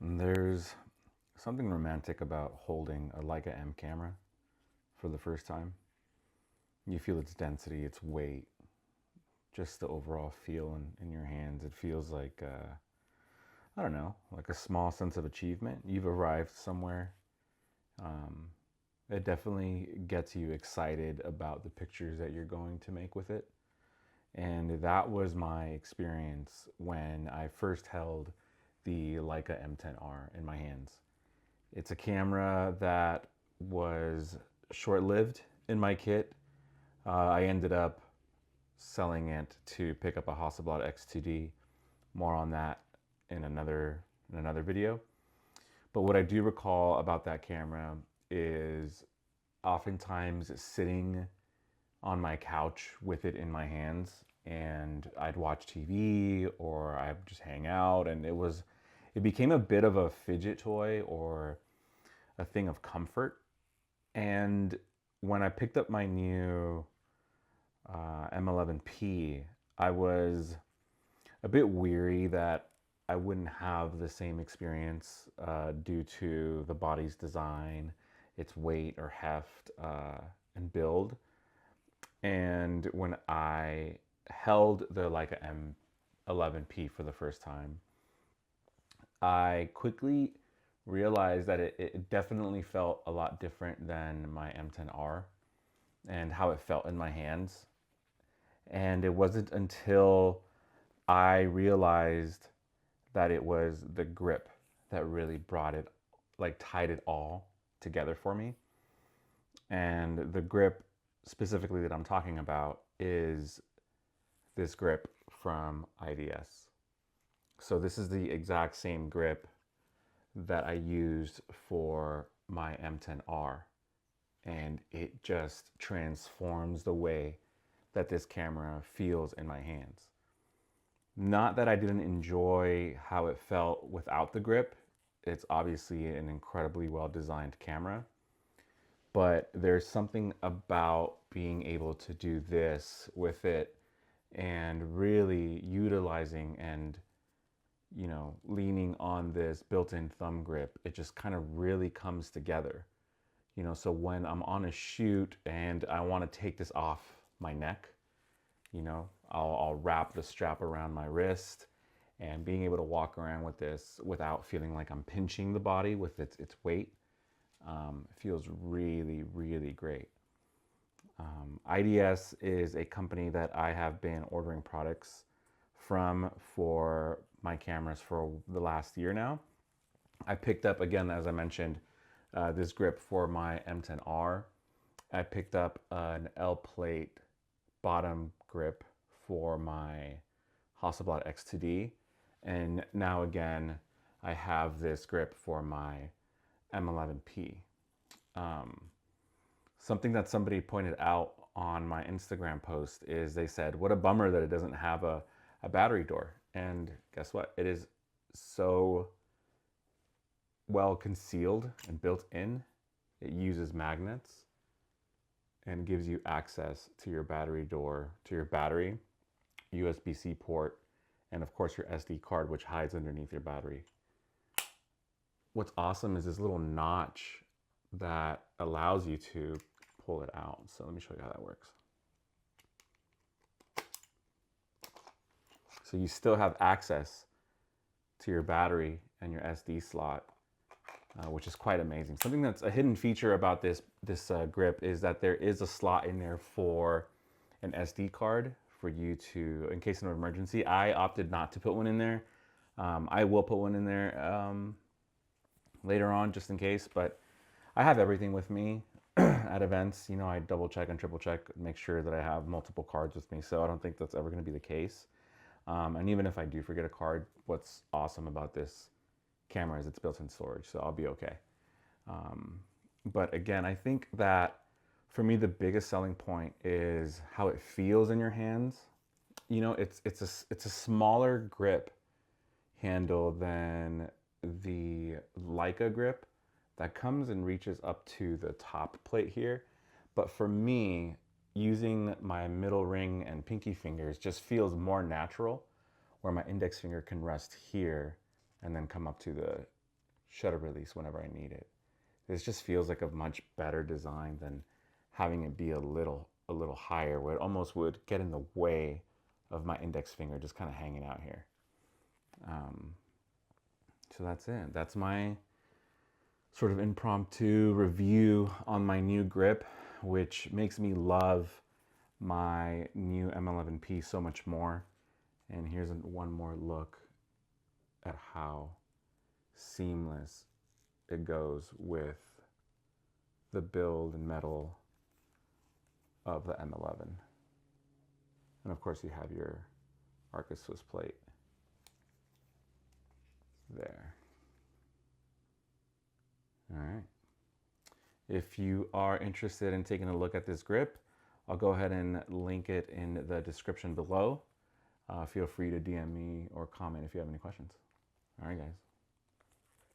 There's something romantic about holding a Leica M camera for the first time. You feel its density, its weight, just the overall feel in your hands. It feels like, I don't know, like a small sense of achievement. You've arrived somewhere. Um, it definitely gets you excited about the pictures that you're going to make with it. And that was my experience when I first held the Leica M10R in my hands. It's a camera that was short-lived in my kit. I ended up selling it to pick up a Hasselblad X2D. More on that in another video. But what I do recall about that camera is oftentimes sitting on my couch with it in my hands, and I'd watch TV or I'd just hang out, and it became a bit of a fidget toy or a thing of comfort. And when I picked up my new m11-p, I was a bit weary that I wouldn't have the same experience due to the body's design, its weight or heft and build. And when I held the Leica M11-p for the first time, I quickly realized that it definitely felt a lot different than my M10R and how it felt in my hands. And it wasn't until I realized that it was the grip that really brought it, like tied it all together for me. And the grip specifically that I'm talking about is this grip from IDS. So this is the exact same grip that I used for my M10R, and it just transforms the way that this camera feels in my hands. Not that I didn't enjoy how it felt without the grip. It's obviously an incredibly well-designed camera, but there's something about being able to do this with it and really utilizing and, you know, leaning on this built-in thumb grip. It just kind of really comes together, you know. So when I'm on a shoot and I want to take this off my neck, you know, I'll wrap the strap around my wrist, and being able to walk around with this without feeling like I'm pinching the body with its weight feels really, really great. IDS is a company that I have been ordering products from for my cameras for the last year now. I picked up, again, as I mentioned, this grip for my M10R. I picked up an L-plate bottom grip for my Hasselblad X2D. And now again, I have this grip for my M11-p. Something that somebody pointed out on my Instagram post is they said, what a bummer that it doesn't have a battery door. And guess what? It is so well concealed and built in. It uses magnets and gives you access to your battery door, to your battery, USB-C port, and of course your SD card, which hides underneath your battery. What's awesome is this little notch that allows you to pull it out. So let me show you how that works. So you still have access to your battery and your SD slot, which is quite amazing. Something that's a hidden feature about this grip is that there is a slot in there for an SD card for you to, in case of an emergency. I opted not to put one in there. I will put one in there later on just in case, but I have everything with me at events. You know, I double check and triple check, make sure that I have multiple cards with me. So I don't think that's ever going to be the case. And even if I do forget a card, what's awesome about this camera is it's built-in storage, so I'll be okay. But again, I think that for me, the biggest selling point is how it feels in your hands. You know, it's a smaller grip handle than the Leica grip that comes and reaches up to the top plate here. But for me, using my middle ring and pinky fingers just feels more natural, where my index finger can rest here and then come up to shutter release whenever I need it. This just feels like a much better design than having it be a little higher, where it almost would get in the way of my index finger just kind of hanging out here. So that's it. That's my sort of impromptu review on my new grip, which makes me love my new M11-p so much more. And here's one more look at how seamless it goes with the build and metal of the M11. And of course you have your Arca Swiss plate there. All right. If you are interested in taking a look at this grip, I'll go ahead and link it in the description below. Feel free to DM me or comment if you have any questions. All right, guys.